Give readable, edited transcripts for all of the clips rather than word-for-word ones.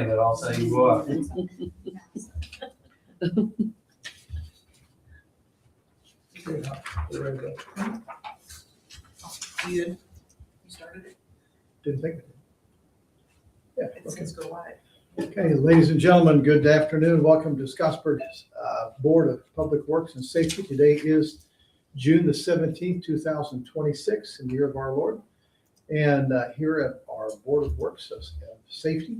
money that I'll say you what. You did? You started it? Didn't think of it. Yeah, It okay. says go live. Okay, ladies and gentlemen, good afternoon. Welcome to Scottsburg's Board of Public Works and Safety. Today is June the 17th, 2026, in the year of our Lord. And here at our Board of Works of Safety,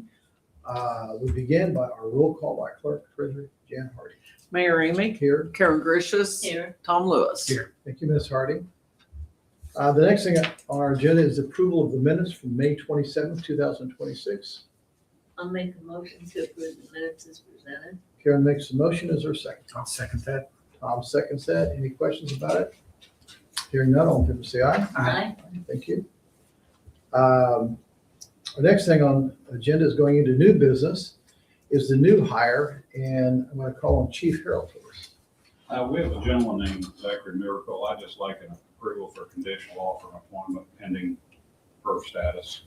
we begin by our roll call by Clerk Treasurer Jan Hardy. Mayor Ramey, Here. Karen Gracious. Here. Tom Lewis. Here. Thank you, Ms. Hardy. The next thing on our agenda is approval of the minutes from May 27th, 2026. I'll make a motion to approve the minutes as presented. Karen makes the motion. Is there a second? I'll second that. Tom seconds that. Any questions about it? Hearing none, all in favor say aye. Aye. Thank you. The next thing on the agenda is going into new business is the new hire, and I'm going to call on Chief Harold first. We have a gentleman named Zachary Miracle. I just like an approval for conditional offer of employment pending PERF status,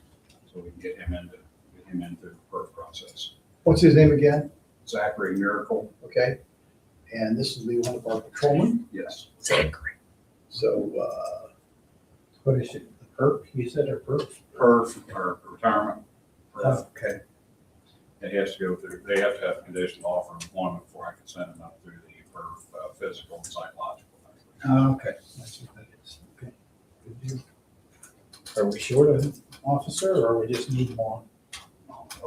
so we can get him in through the PERF process. What's his name again? Zachary Miracle, Okay. And this will be one of our patrolmen. yes. Zachary. So, what is it? The PERF? You said a PERF? PERF or retirement. PERF. Okay. He has to go through, they have to have a conditional offer of employment before I can send him up through the PERF physical and psychological. Okay. That's what that is. Okay. Good deal. Are we short of an officer or we just need one?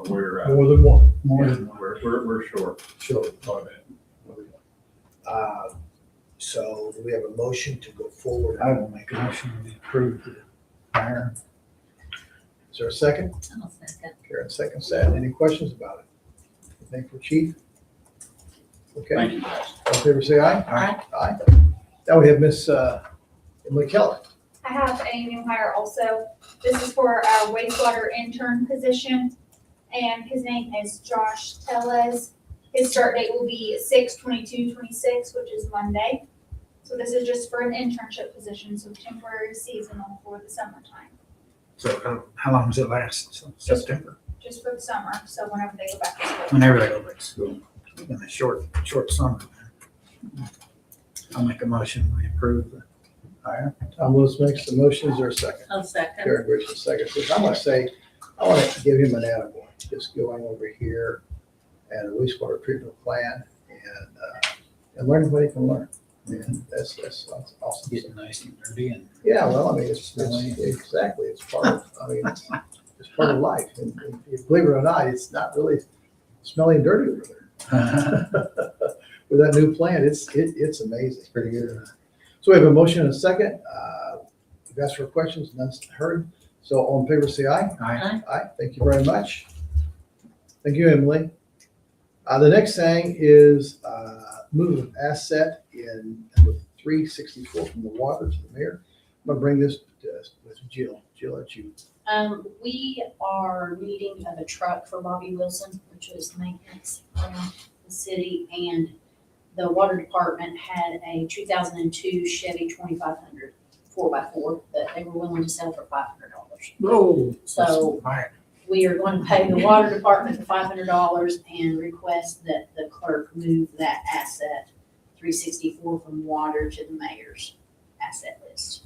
We're, More than one. More than one. we're short Sure. quite a bit. So do we have a motion to go forward? I will make a motion to approve the hire. Is there a second? I'll second. Karen seconds that. Any questions about it? Anything for Chief? Okay. Thank you, guys. All in favor say aye. Aye. Aye. Now we have Miss Emily Keller. I have a new hire also. This is for our wastewater intern position, and his name is Josh Tellez. His start date will be 6/22/26, which is Monday. So this is just for an internship position, so temporary seasonal for the summertime, So how long does it last? So September, just for the summer, so whenever they go back to school. whenever they go back to school. In a short summer. I'll make a motion, we approve the hire. Tom Lewis makes the motion. Is there a second? I'll second. Karen Gracious seconds. I want to say, I want to give him an attaboy, just going over here and a wastewater treatment plan and learning what he can learn. And that's awesome. Getting nice and dirty and. Yeah, well, I mean, it's exactly, it's part of, it's part of life. And believe it or not, it's not really smelly and dirty over there. With that new plant, it's amazing. Pretty good. So we have a motion and a second. We've asked for questions, none's heard. So all in favor, say aye. Aye. Aye, thank you very much. Thank you, Emily. The next thing is move of asset in number 364 from the water to the mayor. I'm gonna bring this with Jill. Jill, that's you. We are needing of a truck for Bobby Wilson, which is maintenance around the city, and the water department had a 2002 Chevy 2500 4x4 that they were willing to sell for $500. Whoa. So we are going to pay the water department the $500 and request that the clerk move that asset 364 from water to the mayor's asset list.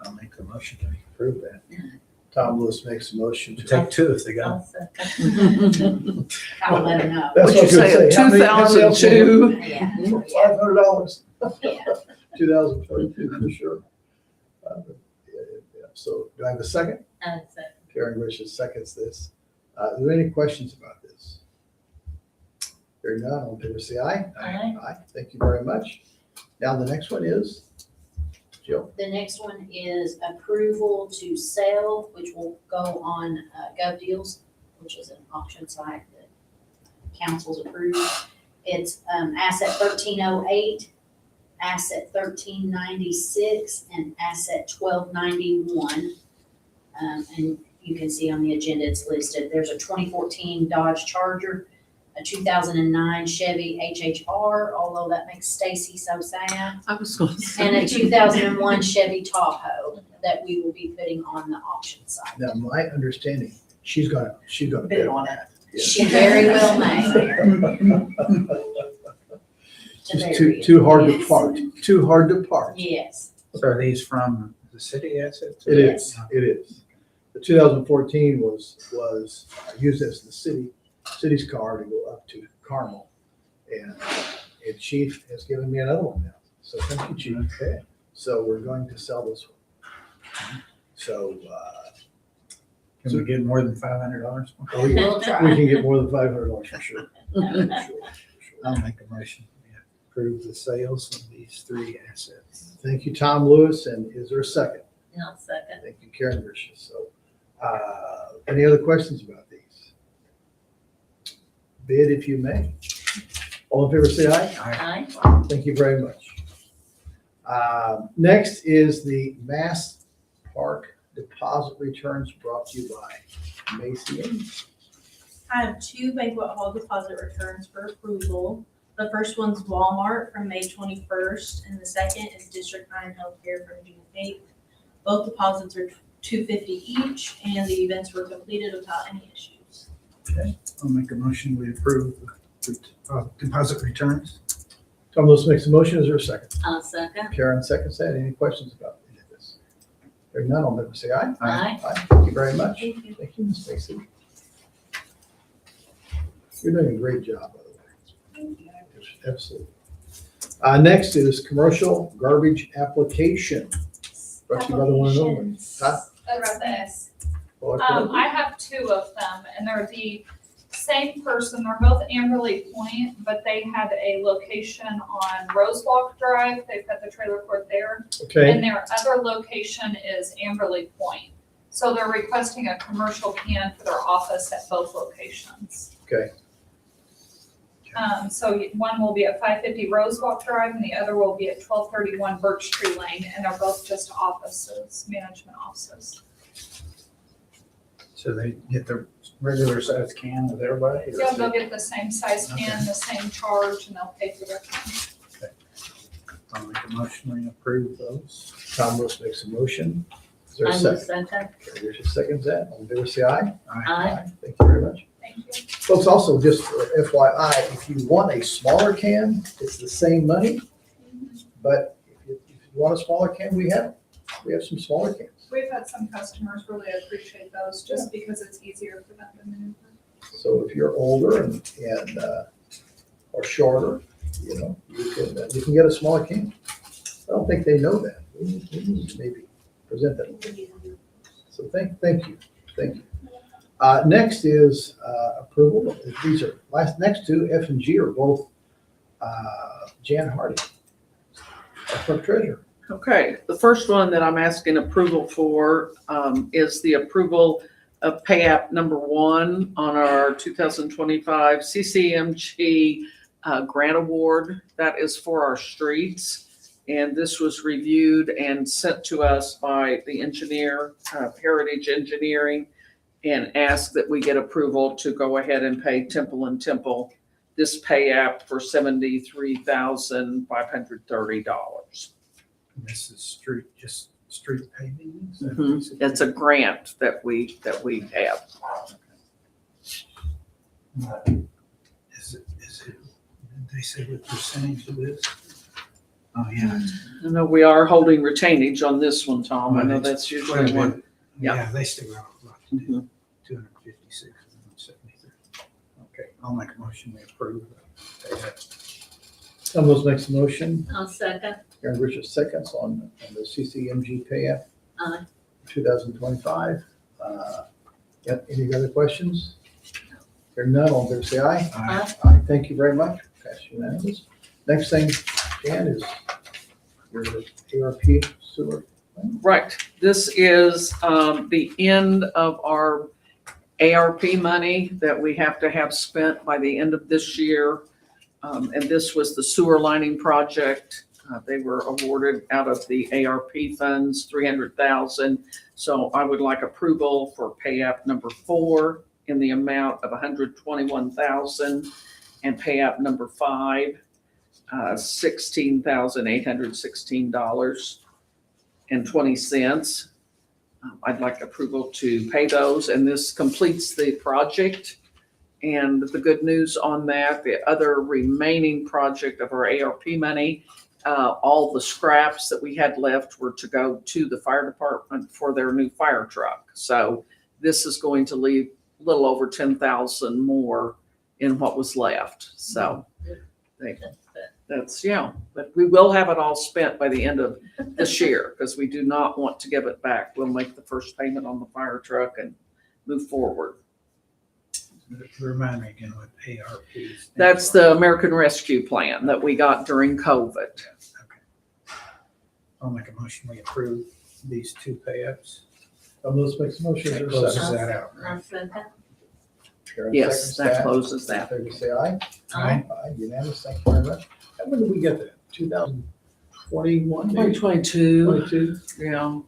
I'll make the motion to approve that. Tom Lewis makes a motion to. Take two if they got. I'll second. I'll let her know. That's What'd you what I was say, gonna say. How many else will 2002? Yeah. For $500. Yeah. 2022 for sure. So do I have a second? I'll second. Karen Gracious seconds this. Are there any questions about this? Hearing none, all in favor say aye. Aye. Aye, thank you very much. Now the next one is, Jill. The next one is approval to sell, which will go on GovDeals, which is an auction site that council's approved. It's asset 1308, asset 1396, and asset 1291. And you can see on the agenda it's listed. There's a 2014 Dodge Charger, a 2009 Chevy HHR, although that makes Stacy so sad, I was going to say. and a 2001 Chevy Tahoe that we will be putting on the auction site. Now, my understanding, she's gonna Bid bid on on it. that. She very well may. Just too hard to part, too hard to part. Yes. So are these from the city assets? It is, it is. The 2014 was used as the city's car to go up to Carmel. And Chief has given me another one now. So thank you, Chief. Okay. So we're going to sell this one. So, Can we get more than $500? oh yeah, We'll try. we can get more than $500 for sure. For sure, for sure. I'll make a motion. We approve the sales of these 3 assets. Thank you, Tom Lewis, and is there a second? I'll second. Thank you, Karen Grisham. So, any other questions about these? Bid if you may. All in favor, say aye. Aye. Thank you very much. Next is the Mass Park deposit returns brought to you by Macy. I have 2 banquet hall deposit returns for approval. The first one's Walmart from May 21st, and the second is District 9 Healthcare from June 8th. Both deposits are $250 each, and the events were completed without any issues. I'll make a motion. We approve the deposit returns. Tom Lewis makes a motion. Is there a second? I'll second. Karen seconds that. Any questions about any of this? Hearing none, all in favor, say aye. Aye. Aye. Thank you very much. Thank you. Thank you, Ms. Stacy. You're doing a great job, by the way. Absolutely. Next is commercial garbage application. Brought to you by the one and only. Applications. Huh? About this. Well, I have 2 of them, and they're the same person. They're both Amberley Point, but they had a location on Rosewalk Drive. They've got the trailer court there. Okay, And their other location is Amberley Point. So they're requesting a commercial can for their office at both locations. okay. So one will be at 550 Rosewalk Drive and the other will be at 1231 Birch Tree Lane, and they're both just offices, management offices. So they get the regular size can with everybody? or Yeah, is they'll it- get the same size can, the same charge, and they'll pay for their can. I'll make a motion. We approve those. Tom Lewis makes a motion. Is there a I will second? second. Karen Grisham seconds that. All in favor, say aye. Aye. Thank you very much. Thank you. Folks, also just for FYI, if you want a smaller can, it's the same money. But if you want a smaller can, we have some smaller cans. We've had some customers really appreciate those just because it's easier for them to maneuver. So if you're older and or shorter, you can get a smaller can. I don't think they know that. We need to maybe present that. So thank you. Next is approval. These are next 2, F and G are both Jan Hardy, our clerk treasurer. Okay, the first one that I'm asking approval for is the approval of pay app number 1 on our 2025 CCMG grant award. That is for our streets. And this was reviewed and sent to us by the engineer, Heritage Engineering, and asked that we get approval to go ahead and pay Temple and Temple this pay app for $73,530. This is just street paving? Is that Mhm. basically- It's a grant that we have. Is it, did they say what percentage of this? Oh, yeah. I know we are holding retainage on this one, Tom. I know that's Quite a usually bit. one. Yeah. Yeah, they still got a lot to do, Mhm. 256 and 173. Okay, I'll make a motion, we approve. Tom Lewis makes a motion. I'll second. Karen Grisham seconds on the CCMG pay app Aye. 2025. Any other questions? Hearing none, all in favor, say aye. Aye. Aye. Thank you very much. Pass unanimous. Next thing, Jan, is your ARP sewer. Right. This is the end of our ARP money that we have to have spent by the end of this year. And this was the sewer lining project. They were awarded out of the ARP funds, $300,000. So I would like approval for pay app number 4 in the amount of $121,000, and pay app number 5, $16,816.20. I'd like approval to pay those, and this completes the project. And the good news on that, the other remaining project of our ARP money, all the scraps that we had left were to go to the fire department for their new fire truck. So this is going to leave a little over 10,000 more in what was left. So that's, yeah, but we will have it all spent by the end of this year because we do not want to give it back. We'll make the first payment on the fire truck and move forward. Remind me again what ARP is. That's the American Rescue Plan that we got during COVID. Okay. I'll make a motion, we approve these two pay-ups. Let's make some motion. That Is there a closes second? that out, right? I'll second. Karen Yes, seconds that closes All in that. favor, say aye. Aye. Aye, unanimous, thank you very much. And when did we get that? 2021, maybe? 2022, 22? yeah,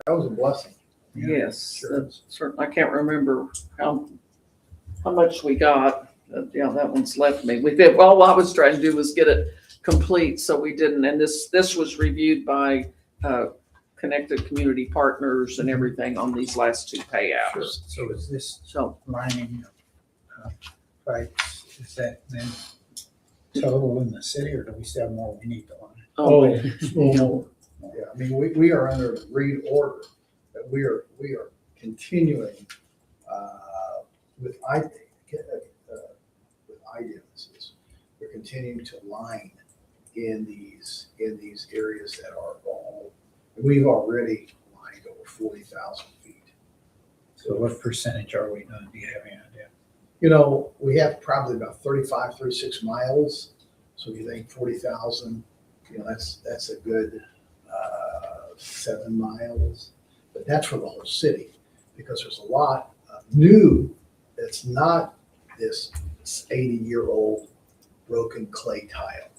That was a blessing. Yeah. yes. Sure. That's certain. I can't remember how much we got. Yeah, that one's left me. We did, all I was trying to do was get it complete, so we didn't. And this was reviewed by Connected Community Partners and everything on these last two payouts. So is this So, lining of pipes, is that then total in the city, or do we still have more we need to line? Oh, yeah, I mean, we are under an agreed order that we are continuing with ideas. We're continuing to line in these areas that are all, we've already lined over 40,000 feet. So what percentage are we gonna be having an idea? You know, we have probably about 35, 36 miles. So if you think 40,000, you know, that's a good 7 miles. But that's for the whole city because there's a lot of new that's not this 80-year-old broken clay tile.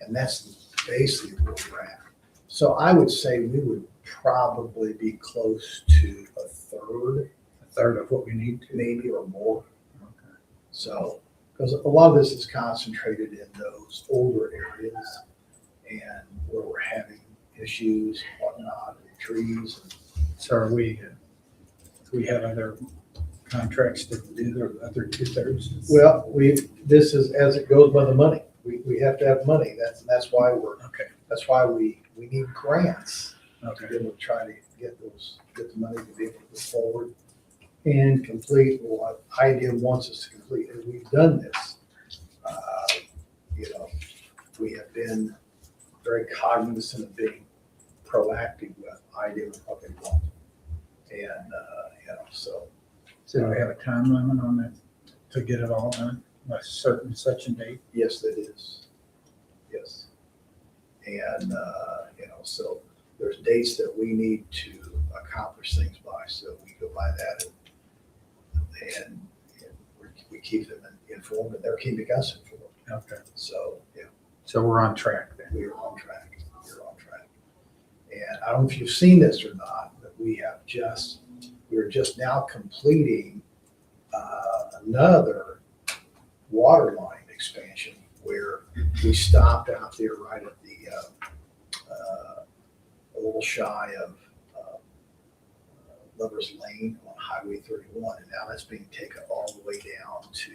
And that's basically where we're at. So I would say we would probably be close to a third, A third of what we need to? maybe, or more. Okay. So, because a lot of this is concentrated in those older areas and where we're having issues, whatnot, and trees. So are we have other contracts to do the other 2/3? Well, this is as it goes by the money. We have to have money. That's why we need grants to Okay. be able to try to get the money to be able to go forward and complete what IDEA wants us to complete. And we've done this. We have been very cognizant of being proactive with IDEA and what they want. And, so. So do we have a time limit on that to get it all done by such a date? Yes, it is. Yes. And, so there's dates that we need to accomplish things by, so we go by that and we keep them informed and they're keeping us informed. Okay. So, yeah, So we're on track then? we are on track. We're on track. And I don't know if you've seen this or not, but we're just now completing another water line expansion where we stopped out there right at the a little shy of Lover's Lane on Highway 31, and now that's being taken all the way down to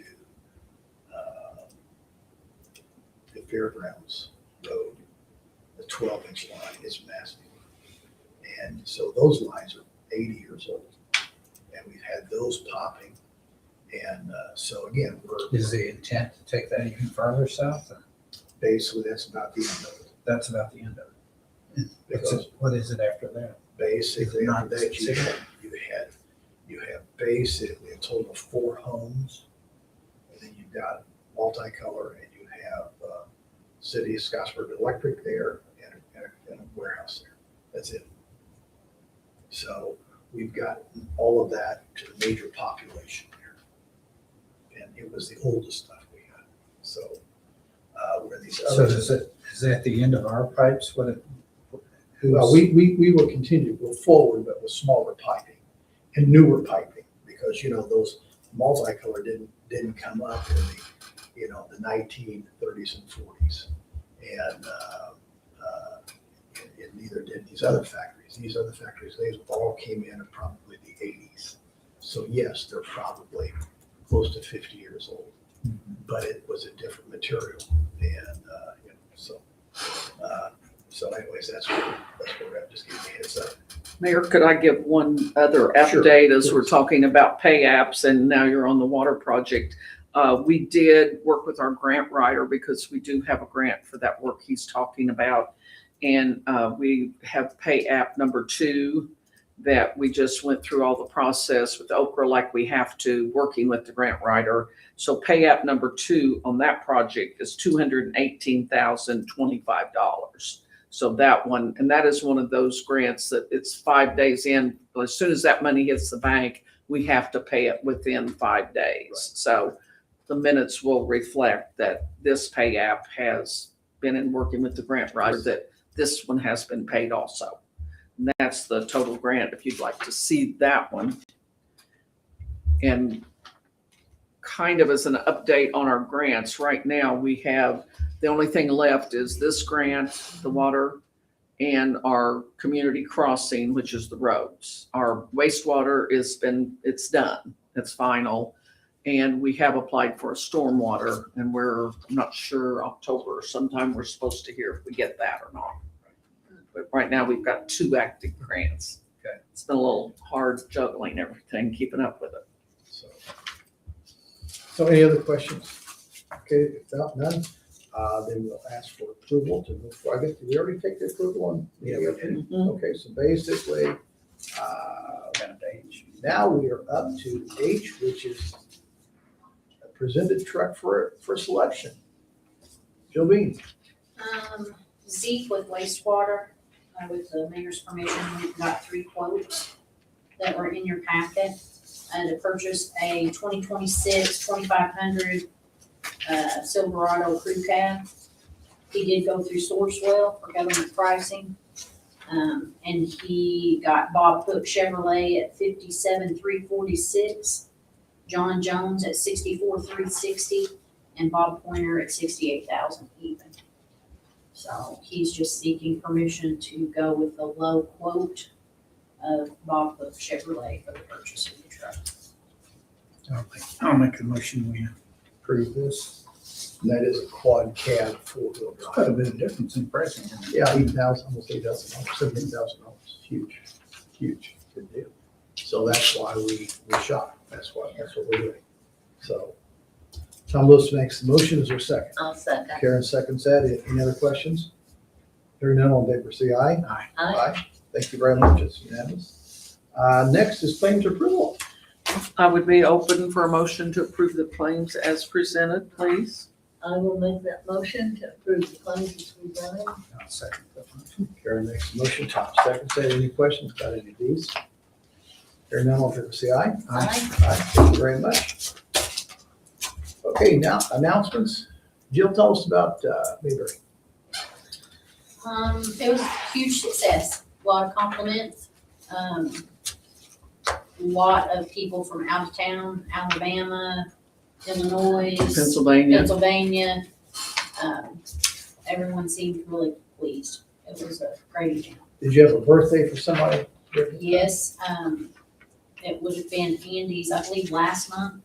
the Fairgrounds Road. The 12-inch line is massive, and so those lines are 80 years old, and we've had those popping. And so again, Is the intent to take that even further south? Or basically that's about the end of it. that's about the end of it? Because What is it after that? basically Not after that specific. you have basically a total of 4 homes, and then you've got multicolor, and you have City of Scottsburg Electric there and a warehouse there. That's it. So we've got all of that to the major population there. And it was the oldest stuff we had. So where these So other. is that the end of our pipes? Well, we will continue to go forward, but with smaller piping and newer piping, because, those multicolor didn't come up in the 1930s and 40s. And neither did these other factories. These other factories, they all came in probably the 80s. So yes, they're probably close to 50 years old, but it was a different material. And, so anyways, that's where we're at. Just give me a heads up. Mayor, could I give one other Sure, update as we're please. talking about pay apps and now you're on the water project? We did work with our grant writer because we do have a grant for that work he's talking about. And we have pay app number 2 that we just went through all the process with Okra like we have to, working with the grant writer. So pay app number 2 on that project is $218,025. So that one, and that is one of those grants that it's 5 days in. As soon as that money hits the bank, we have to pay it within 5 days. So the minutes will reflect that this pay app has been in working with the grant writer, that this one has been paid also. And that's the total grant, if you'd like to see that one. And kind of as an update on our grants, right now we have, the only thing left is this grant, the water, and our community crossing, which is the roads. Our wastewater it's done, it's final. And we have applied for a stormwater, and I'm not sure, October or sometime we're supposed to hear if we get that or not. But right now we've got 2 active grants. Okay. It's been a little hard juggling everything, keeping up with it. So any other questions? Okay, if not, none, then we'll ask for approval to move forward. I guess, did we already take the approval on? Yeah, we did. Okay, so basically, now we are up to H, which is a presented truck for selection. Joe Bean. Zeke with wastewater, with the mayor's permission, we've got 3 quotes that were in your packet. To purchase a 2026 2500 Silverado crew cab. He did go through Sourcewell for government pricing. And he got Bob Cook Chevrolet at $57,346, John Jones at $64,360, and Bob Pointer at $68,000 even. So he's just seeking permission to go with the low quote of Bob Cook Chevrolet for the purchase of the truck. I'll make the motion, we approve this. And that is a quad cab 4-wheel It's quite a drive. bit of difference in pricing. Yeah, $8,000, almost $8,000, $17,000. Huge, huge, good deal. So that's why we shop. That's what we're doing. So Tom Lewis makes the motion. Is there a second? I'll second. Karen seconds that. Any other questions? Hearing none, all in favor, say aye. Aye. Thank you very much. It's unanimous. Next is claims approval. I would be open for a motion to approve the claims as presented, please. I will make that motion to approve the claims as presented. I'll second that motion. Karen makes the motion. Tom seconds that. Any questions about any of these? Hearing none, all in favor, say aye. Aye. Aye. Thank you very much. Okay, now announcements. Jill, tell us about Mayberry. It was a huge success, a lot of compliments. A lot of people from out of town, Alabama, Illinois, Pennsylvania. Everyone seemed really pleased. It was a great event. Did you have a birthday for somebody? Yes, it would have been Andy's, I believe, last month,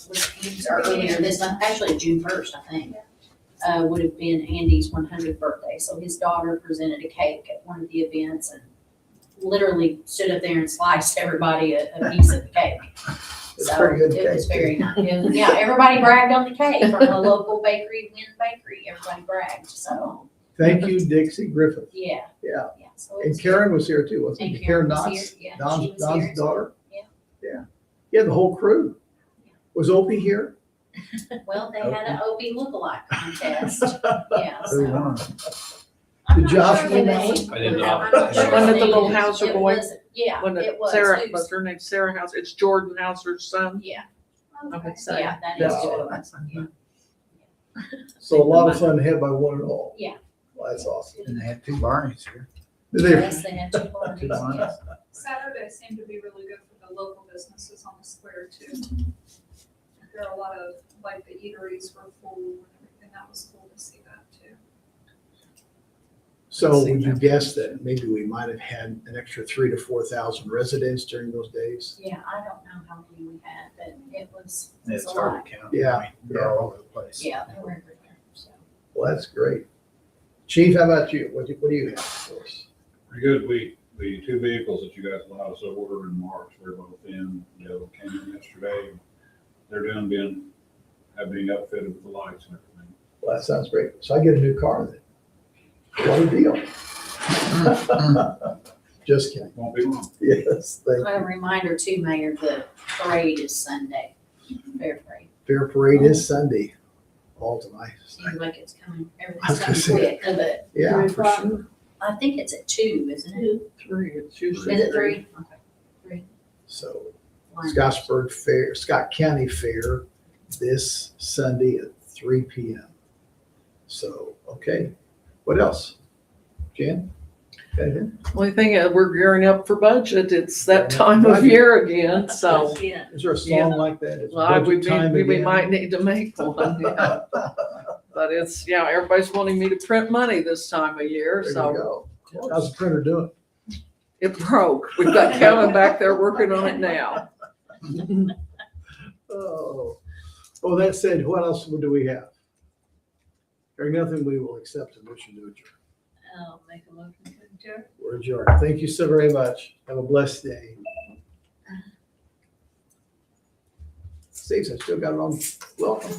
was Andy's, or earlier this month, actually June 1st, I think. Would have been Andy's 100th birthday. So his daughter presented a cake at one of the events and literally stood up there and sliced everybody a piece of the cake. It's So pretty good it was cake. very nice. Yeah, everybody bragged on the cake from the local bakery, Wynn Bakery. Everybody bragged. So, Thank you, Dixie Griffith. yeah. Yeah. Yeah. So it And was Karen was here too, wasn't And she? Karen was Knotts? here, yeah, Don's she was here. daughter? Yeah. Yeah. Yeah, the whole crew. Was Opie here? Well, they had an Opie lookalike contest. Yeah. Who So. won? Did Josh I'm win not that sure one? I did the not. name. I'm not sure Wasn't the it the name. little Hauser It boy? was- Yeah, Wasn't it was. Sarah, Who's- was her name Sarah House? It's Jordan Hauser's son. Yeah, Okay, so yeah, that is That's Jordan. Yeah. So a lot of fun had by one and all. Yeah. Well, that's awesome. And they had 2 Barneys here. Did they? Yes, they had 2 parties, Two Barneys. yes. Saturday seemed to be really good for the local businesses on the square too. There are a lot of, like, the eateries were full and everything. That was cool to see that too. So would you guess that maybe we might have had an extra 3,000 to 4,000 residents during those days? Yeah, I don't know how many we had, but it was It's a hard lot. to count. Yeah, I mean, They're all over the place. Yeah, they were everywhere, so. Well, that's great. Chief, how about you? What do you have for us? Pretty good. The two vehicles that you guys allowed us to order in March, we're both in, came in yesterday. They're being outfitted with the lights and everything. Well, that sounds great. So I get a new car then. What a deal. Just kidding. Won't be long. Yes, thank A you. reminder too, Mayor, the parade is Sunday, fair parade. Fair Parade is Sunday. All tonight. Seems like it's coming, I was everything's gonna coming say- quick, but Yeah, For sure. I think it's at 2, isn't it? 3, it's usually Is it 3? Okay. so Line. Scottsburg Fair, Scott County Fair this Sunday at 3 p.m. So, okay. What else? Jan? Anything? Only thing, we're gearing up for budget. It's that time of year again, so. Yeah. Is there a song Yeah. like that? It's Well, budget time we again? might need to make one, yeah. But it's, yeah, everybody's wanting me to print money this time of year, There you so go. How's the printer doing? it broke. We've got Kevin back there working on it now. Oh, well, that said, what else do we have? Hearing nothing, we will accept a motion to adjourn. I'll make a motion to adjourn. We're adjourned. Thank you so very much. Have a blessed day. Steve, I still got it on. Welcome.